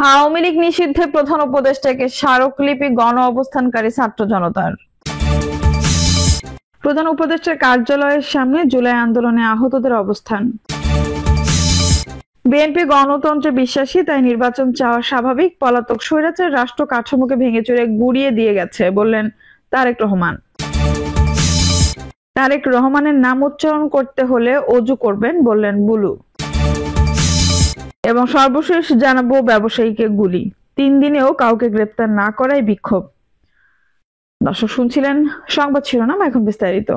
আওয়ামী লীগ নিষিদ্ধে প্রধান উপদেষ্টাকে স্মারকলিপি গণ অবস্থানকারী ছাত্র জনতার। প্রধান উপদেষ্টার কার্যালয়ের সামনে জুলাই আন্দোলনে আহতদের অবস্থান। বিএনপি গণতন্ত্রে বিশ্বাসী, তাই নির্বাচন চাওয়া স্বাভাবিক। পলাতক স্বৈরাচার রাষ্ট্র কাঠামোকে ভেঙে চুরে গুড়িয়ে দিয়ে গেছে, বললেন তারেক রহমান। তারেক রহমানের নাম উচ্চারণ করতে হলে অজু করবেন, বললেন বুলু। এবং সর্বশেষ জানাবো ব্যবসায়ীকে গুলি, 3 দিনেও কাউকে গ্রেপ্তার না করায় বিক্ষোভ। দর্শক শুনছিলেন সংবাদ শিরোনাম, এখন বিস্তারিত।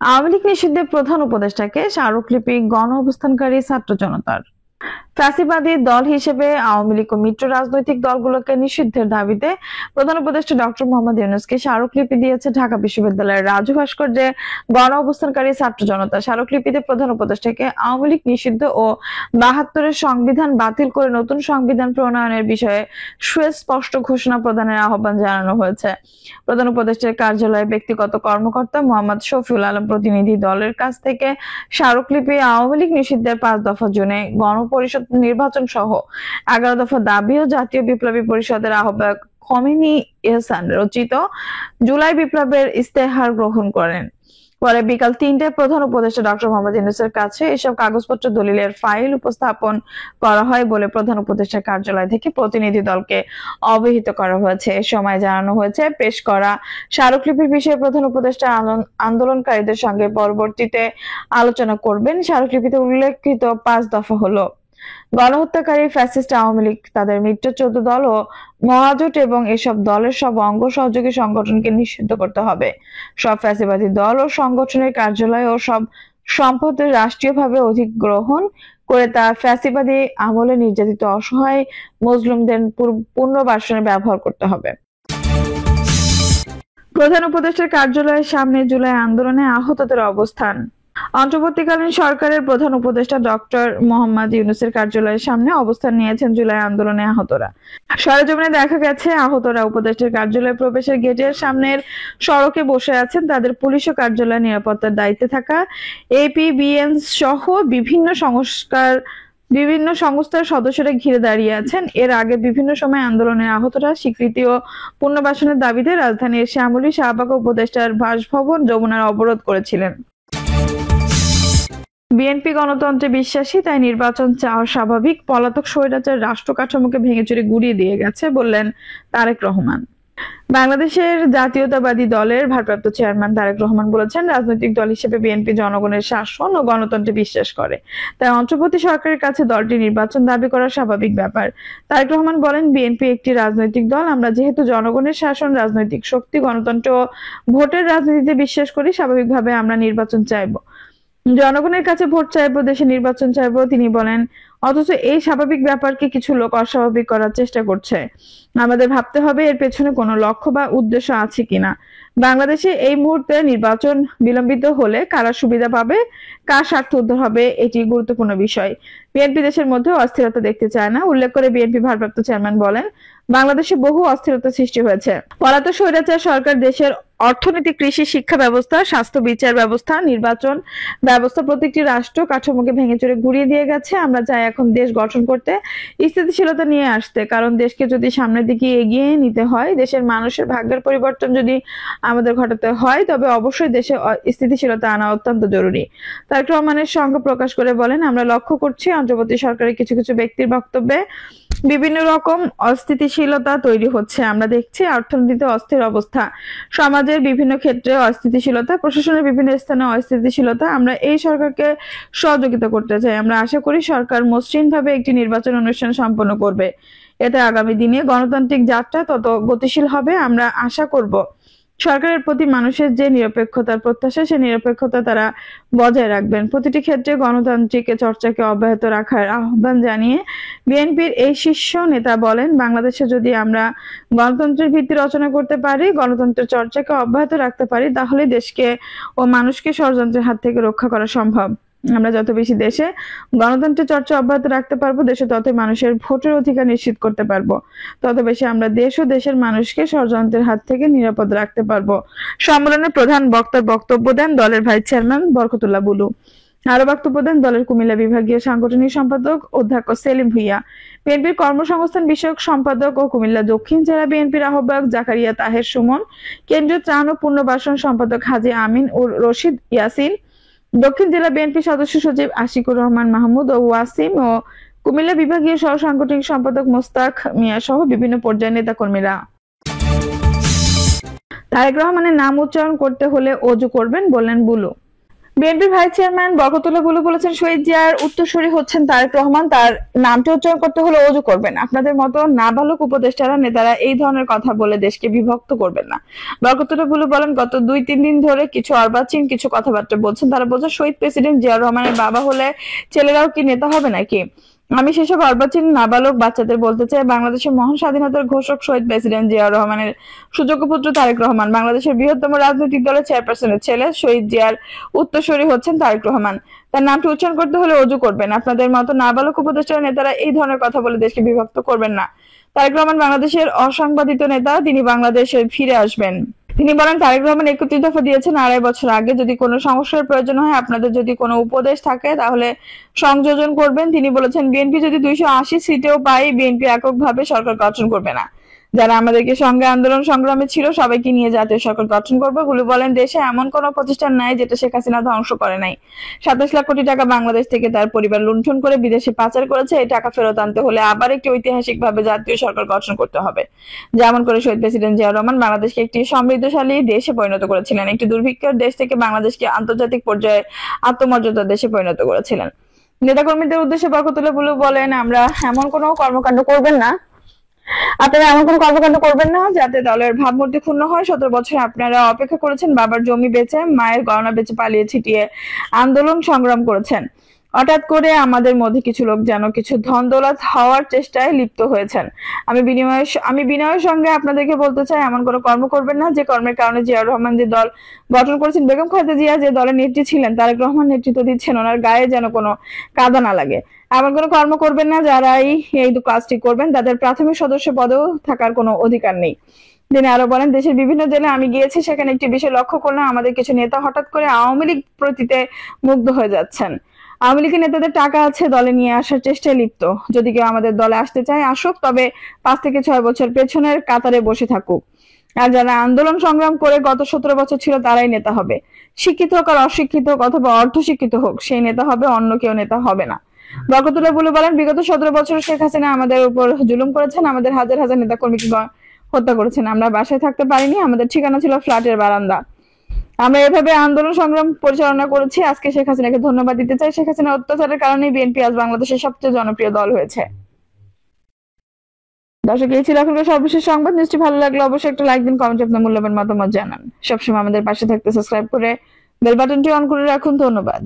আওয়ামী লীগ নিষিদ্ধে প্রধান উপদেষ্টাকে স্মারকলিপি গণ অবস্থানকারী ছাত্র জনতার। ফ্যাসিবাদী দল হিসেবে আওয়ামী লীগ ও মিত্র রাজনৈতিক দলগুলোকে নিষিদ্ধের দাবিতে প্রধান উপদেষ্টা ডক্টর মোহাম্মদ ইউনূসকে স্মারকলিপি দিয়েছে ঢাকা বিশ্ববিদ্যালয়ের রাজু ভাস্কর্যে গণ অবস্থানকারী ছাত্র জনতা। স্মারকলিপিতে প্রধান উপদেষ্টাকে আওয়ামী লীগ নিষিদ্ধ ও 72-এর সংবিধান বাতিল করে নতুন সংবিধান প্রণয়নের বিষয়ে সুস্পষ্ট ঘোষণা প্রদানের আহ্বান জানানো হয়েছে। প্রধান উপদেষ্টার কার্যালয়ে ব্যক্তিগত কর্মকর্তা মোহাম্মদ শফিউল আলম প্রতিনিধি দলের কাছ থেকে স্মারকলিপি আওয়ামী লীগ নিষিদ্ধের 5 দফা জুনে গণপরিষদ নির্বাচন সহ 11 দফা দাবি ও জাতীয় বিপ্লবী পরিষদের আহ্বায়ক খমেনি এহসান রচিত জুলাই বিপ্লবের ইস্তেহার গ্রহণ করেন। পরে বিকাল 3টায় প্রধান উপদেষ্টা ডক্টর মোহাম্মদ ইউনূসের কাছে এসব কাগজপত্র দলিলের ফাইল উপস্থাপন করা হয় বলে প্রধান উপদেষ্টার কার্যালয় থেকে প্রতিনিধি দলকে অবহিত করা হয়েছে। এ সময় জানানো হয়েছে, পেশ করা স্মারকলিপির বিষয়ে প্রধান উপদেষ্টা আন্দোলনকারীদের সঙ্গে পরবর্তীতে আলোচনা করবেন। স্মারকলিপিতে উল্লেখিত 5 দফা হলো: গণহত্যাকারী ফ্যাসিস্ট আওয়ামী লীগ, তাদের মিত্র 14 দল ও মহাজোট এবং এসব দলের সব অঙ্গ সহযোগী সংগঠনকে নিষিদ্ধ করতে হবে। সব ফ্যাসিবাদী দল ও সংগঠনের কার্যালয় ও সব সম্পদ রাষ্ট্রীয়ভাবে অধিগ্রহণ করে তা ফ্যাসিবাদী আমলে নির্যাতিত অসহায় মজলুমদের পুনর্বাসনে ব্যবহার করতে হবে। প্রধান উপদেষ্টার কার্যালয়ের সামনে জুলাই আন্দোলনে আহতদের অবস্থান। অন্তর্বর্তীকালীন সরকারের প্রধান উপদেষ্টা ডক্টর মোহাম্মদ ইউনূসের কার্যালয়ের সামনে অবস্থান নিয়েছেন জুলাই আন্দোলনে আহতরা। সরেজমিনে দেখা গেছে, আহতরা উপদেষ্টার কার্যালয়ে প্রবেশের গেটের সামনের সড়কে বসে আছেন। তাদের পুলিশ ও কার্যালয় নিরাপত্তার দায়িত্বে থাকা এপিবিএন সহ বিভিন্ন সংস্থার সদস্যরা ঘিরে দাঁড়িয়ে আছেন। এর আগে বিভিন্ন সময় আন্দোলনের আহতরা স্বীকৃতি ও পুনর্বাসনের দাবিতে রাজধানীর শ্যামলী শাহবাগ উপদেষ্টার বাসভবন যমুনার অবরোধ করেছিলেন। বিএনপি গণতন্ত্রে বিশ্বাসী, তাই নির্বাচন চাওয়া স্বাভাবিক। পলাতক স্বৈরাচার রাষ্ট্র কাঠামোকে ভেঙে চুরে গুড়িয়ে দিয়ে গেছে, বললেন তারেক রহমান। বাংলাদেশের জাতীয়তাবাদী দলের ভারপ্রাপ্ত চেয়ারম্যান তারেক রহমান বলেছেন, রাজনৈতিক দল হিসেবে বিএনপি জনগণের শাসন ও গণতন্ত্রে বিশ্বাস করে, তাই অন্তর্বর্তী সরকারের কাছে দলটি নির্বাচন দাবি করা স্বাভাবিক ব্যাপার। তারেক রহমান বলেন, বিএনপি একটি রাজনৈতিক দল। আমরা যেহেতু জনগণের শাসন, রাজনৈতিক শক্তি, গণতন্ত্র ও ভোটের রাজনীতিতে বিশ্বাস করি, স্বাভাবিকভাবে আমরা নির্বাচন চাইব, জনগণের কাছে ভোট চাইবো, দেশে নির্বাচন চাইবো, তিনি বলেন। অথচ এই স্বাভাবিক ব্যাপারকে কিছু লোক অস্বাভাবিক করার চেষ্টা করছে। আমাদের ভাবতে হবে এর পেছনে কোনো লক্ষ্য বা উদ্দেশ্য আছে কিনা। বাংলাদেশে এই মুহূর্তে নির্বাচন বিলম্বিত হলে কারা সুবিধা পাবে, কার স্বার্থ উদ্ধার হবে, এটি গুরুত্বপূর্ণ বিষয়। বিএনপি দেশের মধ্যে অস্থিরতা দেখতে চায় না। উল্লেখ করে বিএনপি ভারপ্রাপ্ত চেয়ারম্যান বলেন, বাংলাদেশে বহু অস্থিরতা সৃষ্টি হয়েছে। পলাতক স্বৈরাচার সরকার দেশের অর্থনীতি, কৃষি, শিক্ষা ব্যবস্থা, স্বাস্থ্য, বিচার ব্যবস্থা, নির্বাচন ব্যবস্থা, প্রত্যেকটি রাষ্ট্র কাঠামোকে ভেঙে চুরে গুড়িয়ে দিয়ে গেছে। আমরা চাই এখন দেশ গঠন করতে, স্থিতিশীলতা নিয়ে আসতে। কারণ দেশকে যদি সামনের দিকে এগিয়ে নিতে হয়, দেশের মানুষের ভাগ্যের পরিবর্তন যদি আমাদের ঘটাতে হয়, তবে অবশ্যই দেশে স্থিতিশীলতা আনা অত্যন্ত জরুরি। তারেক রহমানের সঙ্গে প্রকাশ করে বলেন, আমরা লক্ষ্য করছি অন্তর্বর্তী সরকারের কিছু কিছু ব্যক্তির বক্তব্যে বিভিন্ন রকম অস্থিতিশীলতা তৈরি হচ্ছে। আমরা দেখছি অর্থনীতিতে অস্থির অবস্থা, সমাজের বিভিন্ন ক্ষেত্রে অস্থিতিশীলতা, প্রশাসনের বিভিন্ন স্থানে অস্থিতিশীলতা। আমরা এই সরকারকে সহযোগিতা করতে চাই। আমরা আশা করি সরকার মসৃণভাবে একটি নির্বাচন অনুষ্ঠান সম্পন্ন করবে। এতে আগামী দিনে গণতান্ত্রিক যাত্রা তত গতিশীল হবে। আমরা আশা করব সরকারের প্রতি মানুষের যে নিরপেক্ষতার প্রত্যাশা, সে নিরপেক্ষতা তারা বজায় রাখবেন। প্রতিটি ক্ষেত্রে গণতান্ত্রিক চর্চাকে অব্যাহত রাখার আহ্বান জানিয়ে বিএনপির এই শীর্ষ নেতা বলেন, বাংলাদেশে যদি আমরা গণতন্ত্রের ভিত্তি রচনা করতে পারি, গণতন্ত্রের চর্চাকে অব্যাহত রাখতে পারি, তাহলে দেশকে ও মানুষকে ষড়যন্ত্রের হাত থেকে রক্ষা করা সম্ভব। আমরা যত বেশি দেশে গণতন্ত্রের চর্চা অব্যাহত রাখতে পারবো, দেশে ততই মানুষের ভোটের অধিকার নিশ্চিত করতে পারবো, তত বেশি আমরা দেশ ও দেশের মানুষকে ষড়যন্ত্রের হাত থেকে নিরাপদ রাখতে পারবো। সম্মেলনে প্রধান বক্তার বক্তব্য দেন দলের ভাইস চেয়ারম্যান বরকতুল্লাহ বুলু। আরো বক্তব্য দেন দলের কুমিল্লা বিভাগীয় সাংগঠনিক সম্পাদক অধ্যক্ষ সেলিম ভুইয়া, বিএনপির কর্মসংস্থান বিষয়ক সম্পাদক ও কুমিল্লা দক্ষিণ জেলা বিএনপির আহ্বায়ক জাকারিয়া তাহের সুমন, কেন্দ্রীয় ত্রাণ ও পুনর্বাসন সম্পাদক হাজী আমিন ও রশিদ ইয়াসিন, দক্ষিণ জেলা বিএনপি সদস্য সচিব আশিকুর রহমান মাহমুদ ও ওয়াসিম ও কুমিল্লা বিভাগীয় সহ সাংগঠনিক সম্পাদক মোস্তাক মিয়া সহ বিভিন্ন পর্যায়ের নেতাকর্মীরা। তারেক রহমানের নাম উচ্চারণ করতে হলে অজু করবেন, বললেন বুলু। বিএনপির ভাইস চেয়ারম্যান বরকতুল্লাহ বুলু বলেছেন, শহীদ জিয়ার উত্তরসূরি হচ্ছেন তারেক রহমান, তার নামটি উচ্চারণ করতে হলে অজু করবেন। আপনাদের মতো নাবালক উপদেষ্টারা নেতারা এই ধরনের কথা বলে দেশকে বিভক্ত করবেন না। বরকতুল্লাহ বুলু বলেন, গত 2-3 দিন ধরে কিছু অর্বাচীন কিছু কথাবার্তা বলছেন। তারা বলছেন শহীদ প্রেসিডেন্ট জিয়াউর রহমানের বাবা হলে ছেলেরাও কি নেতা হবে নাকি? আমি সেসব অর্বাচীন নাবালক বাচ্চাদের বলতে চাই, বাংলাদেশের মহান স্বাধীনতার ঘোষক শহীদ প্রেসিডেন্ট জিয়াউর রহমানের সুযোগ্য পুত্র তারেক রহমান, বাংলাদেশের বৃহত্তম রাজনৈতিক দলের চেয়ারপারসনের ছেলে, শহীদ জিয়ার উত্তরসূরি হচ্ছেন তারেক রহমান। তার নামটি উচ্চারণ করতে হলে অজু করবেন। আপনাদের মতো নাবালক উপদেষ্টা নেতারা এই ধরনের কথা বলে দেশকে বিভক্ত করবেন না। তারেক রহমান বাংলাদেশের অসাংবাদিত নেতা, তিনি বাংলাদেশে ফিরে আসবেন। তিনি বলেন, তারেক রহমান 31 দফা দিয়েছেন 2.5 বছর আগে। যদি কোনো সংস্কারের প্রয়োজন হয়, আপনাদের যদি কোনো উপদেশ থাকে তাহলে সংযোজন করবেন। তিনি বলেছেন, বিএনপি যদি 280 সিটেও পায়, বিএনপি এককভাবে সরকার গঠন করবে না। যারা আমাদেরকে সঙ্গে আন্দোলন সংগ্রামে ছিল সবাইকে নিয়ে জাতীয় সরকার গঠন করবে। গুলো বলেন, দেশে এমন কোনো প্রতিষ্ঠান নাই যেটা শেখ হাসিনা ধ্বংস করে নাই। 27 লাখ কোটি টাকা বাংলাদেশ থেকে তার পরিবার লুণ্ঠন করে বিদেশে পাচার করেছে। এই টাকা ফেরত আনতে হলে আবার একটি ঐতিহাসিকভাবে জাতীয় সরকার গঠন করতে হবে, যেমন করে শহীদ প্রেসিডেন্ট জিয়াউর রহমান বাংলাদেশকে একটি সমৃদ্ধশালী দেশে পরিণত করেছিলেন, একটি দুর্ভিক্ষের দেশ থেকে বাংলাদেশকে আন্তর্জাতিক পর্যায়ে আত্মমর্যাদার দেশে পরিণত করেছিলেন। নেতাকর্মীদের উদ্দেশ্যে বরকতুল্লাহ বুলু বলেন, আমরা এমন কোনো কর্মকাণ্ড করবেন না, আপনারা এমন কোনো কর্মকাণ্ড করবেন না যাতে দলের ভাবমূর্তি ক্ষুণ্ণ হয়। 17 বছর আপনারা অপেক্ষা করেছেন, বাবার জমি বেচে, মায়ের গয়না বেচে পালিয়ে ছিটিয়ে আন্দোলন সংগ্রাম করেছেন। হঠাৎ করে আমাদের মধ্যে কিছু লোক যেন কিছু ধন দৌলত হওয়ার চেষ্টায় লিপ্ত হয়েছেন। আমি বিনয়ের সঙ্গে আপনাদেরকে বলতে চাই, এমন কোনো কর্ম করবেন না যে কর্মের কারণে জিয়াউর রহমান যে দল গঠন করেছেন, বেগম খালেদা জিয়া যে দলের নেত্রী ছিলেন, তারেক রহমান নেতৃত্ব দিচ্ছেন, ওনার গায়ে যেন কোনো কাদা না লাগে। এমন কোনো কর্ম করবেন না, যারাই এই কাজটি করবেন তাদের প্রাথমিক সদস্য পদেও থাকার কোনো অধিকার নেই। তিনি আরো বলেন, দেশের বিভিন্ন জেলায় আমি গিয়েছি, সেখানে একটি বিষয় লক্ষ্য করলাম, আমাদের কিছু নেতা হঠাৎ করে আওয়ামী লীগ প্রতিতে মুগ্ধ হয়ে যাচ্ছেন। আওয়ামী লীগের নেতাদের টাকা আছে, দলে নিয়ে আসার চেষ্টায় লিপ্ত। যদি কেউ আমাদের দলে আসতে চায় আসুক, তবে 5 থেকে 6 বছর পেছনের কাতারে বসে থাকুক। আর যারা আন্দোলন সংগ্রাম করে গত 17 বছর ছিল, তারাই নেতা হবে। শিক্ষিত হোক আর অশিক্ষিত হোক অথবা অর্ধশিক্ষিত হোক, সেই নেতা হবে, অন্য কেউ নেতা হবে না। বরকতুল্লাহ বুলু বলেন, বিগত 17 বছর শেখ হাসিনা আমাদের উপর জুলুম করেছেন, আমাদের হাজার হাজার নেতা কর্মীকে হত্যা করেছেন। আমরা বাসায় থাকতে পারিনি, আমাদের ঠিকানা ছিল ফ্ল্যাটের বারান্দা। আমরা এভাবে আন্দোলন সংগ্রাম পরিচালনা করেছি। আজকে শেখ হাসিনাকে ধন্যবাদ দিতে চাই। শেখ হাসিনার অত্যাচারের কারণে বিএনপি আজ বাংলাদেশের সবচেয়ে জনপ্রিয় দল হয়েছে। দর্শক, এই ছিল এখনকার সর্বশেষ সংবাদ। নিউজটি ভালো লাগলে অবশ্যই একটা লাইক দিন, কমেন্টে আপনার মূল্যবান মতামত জানান। সবসময় আমাদের পাশে থাকতে সাবস্ক্রাইব করে বেল বাটনটি অন করে রাখুন। ধন্যবাদ।